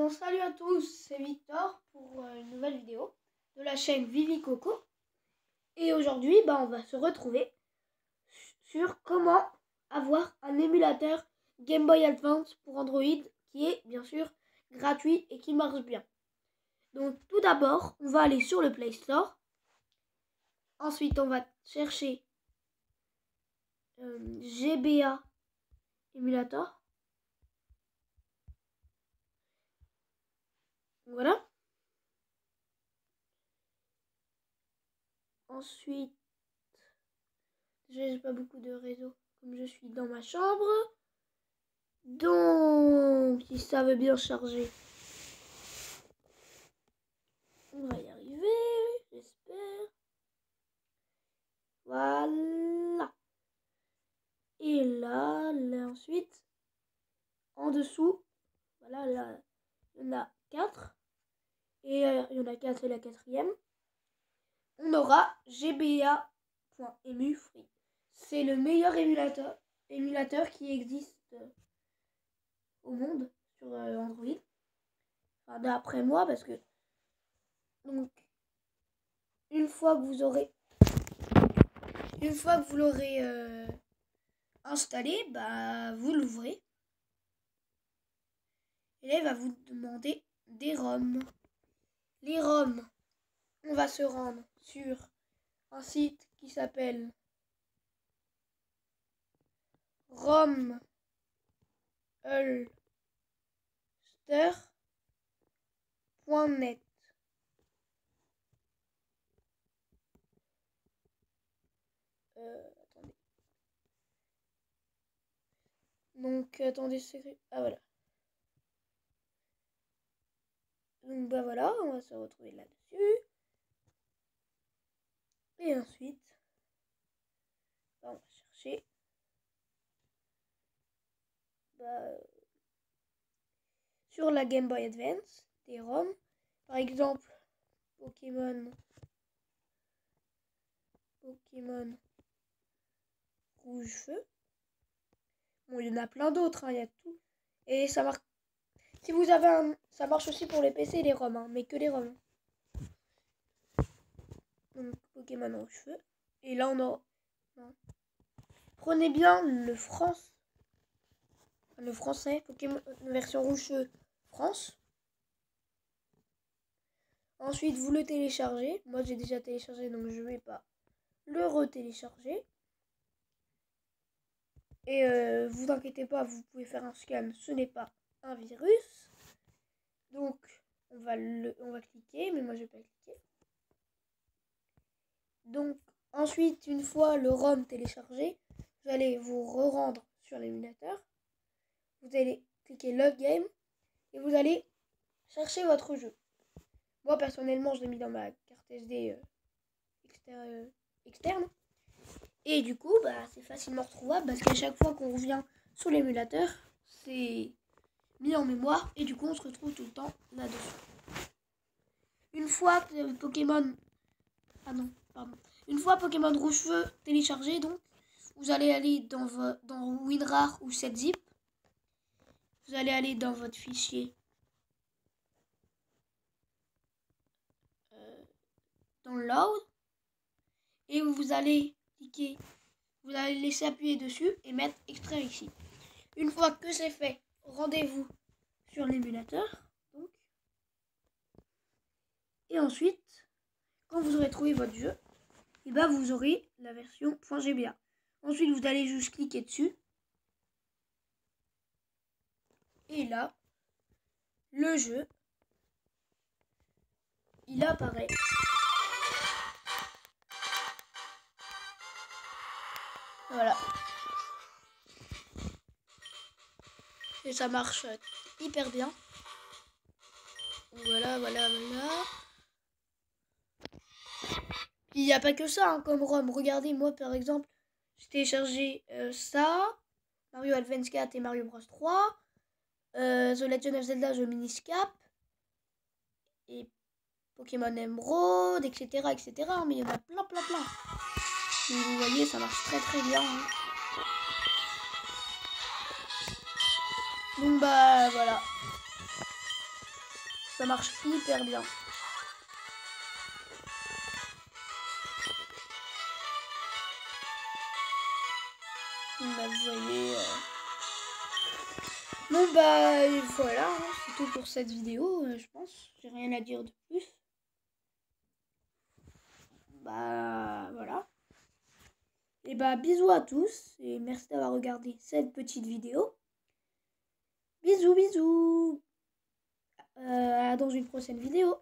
Bon, salut à tous, c'est Victor pour une nouvelle vidéo de la chaîne Vivi Coco. Et aujourd'hui, on va se retrouver sur comment avoir un émulateur Game Boy Advance pour Android qui est bien sûr gratuit et qui marche bien. Donc tout d'abord, on va aller sur le Play Store. Ensuite, on va chercher GBA Emulator. Voilà. Ensuite, j'ai pas beaucoup de réseau comme je suis dans ma chambre. Donc, si ça veut bien charger, on va y arriver, j'espère. Voilà. Et là, ensuite, en dessous, voilà, là, il y en a 4. Et il y en a 4, c'est la 4e. On aura gba.emu free. C'est le meilleur émulateur qui existe au monde sur Android. Enfin, d'après moi, parce que donc une fois que vous l'aurez installé, vous l'ouvrez. Et là, il va vous demander des ROM. Les ROM, on va se rendre sur un site qui s'appelle romulster.net. Attendez. Donc, attendez, ah voilà. Donc, voilà, on va se retrouver là-dessus. Et ensuite, on va chercher sur la Game Boy Advance des ROM. Par exemple, Pokémon Rouge Feu. Bon, il y en a plein d'autres, il y a tout. Et ça marche. Si vous avez ça marche aussi pour les PC et les ROM, mais que les ROM. Donc, Pokémon Rouge Feu. Et là, on a... Non. Prenez bien le français, Pokémon version Rouge Feu France. Ensuite, vous le téléchargez. Moi, j'ai déjà téléchargé, donc je ne vais pas le retélécharger. Et vous inquiétez pas, vous pouvez faire un scan, ce n'est pas un virus. Donc, on va cliquer, mais moi, je vais pas cliquer. Donc, ensuite, une fois le ROM téléchargé, vous allez vous rendre sur l'émulateur. Vous allez cliquer Log Game et vous allez chercher votre jeu. Moi, personnellement, je l'ai mis dans ma carte SD externe. Et du coup, c'est facilement retrouvable parce qu'à chaque fois qu'on revient sur l'émulateur, c'est mis en mémoire et du coup, on se retrouve tout le temps là-dessus. Une fois que Pokémon Rouge Feu téléchargé, donc, vous allez aller dans WinRAR ou 7-zip. Vous allez aller dans votre fichier Download et vous allez cliquer, vous allez laisser appuyer dessus et mettre extraire ici. Une fois que c'est fait, rendez-vous sur l'émulateur. Et ensuite, quand vous aurez trouvé votre jeu, vous aurez la version .gba. Ensuite, vous allez juste cliquer dessus. Et là, le jeu, il apparaît. Voilà. Et ça marche hyper bien. Voilà. Il n'y a pas que ça comme ROM. Regardez, moi par exemple, j'ai téléchargé ça, Mario Advance 4 et Mario Bros 3, The Legend of Zelda The Miniscap, et Pokémon Emerald, etc. Mais il y en a plein. Et vous voyez, ça marche très bien. Donc voilà. Ça marche hyper bien. Bah, vous voyez. Bon bah et voilà, hein, c'est tout pour cette vidéo, je pense. J'ai rien à dire de plus. Bah voilà. Et bah bisous à tous et merci d'avoir regardé cette petite vidéo. Bisous bisous. À dans une prochaine vidéo.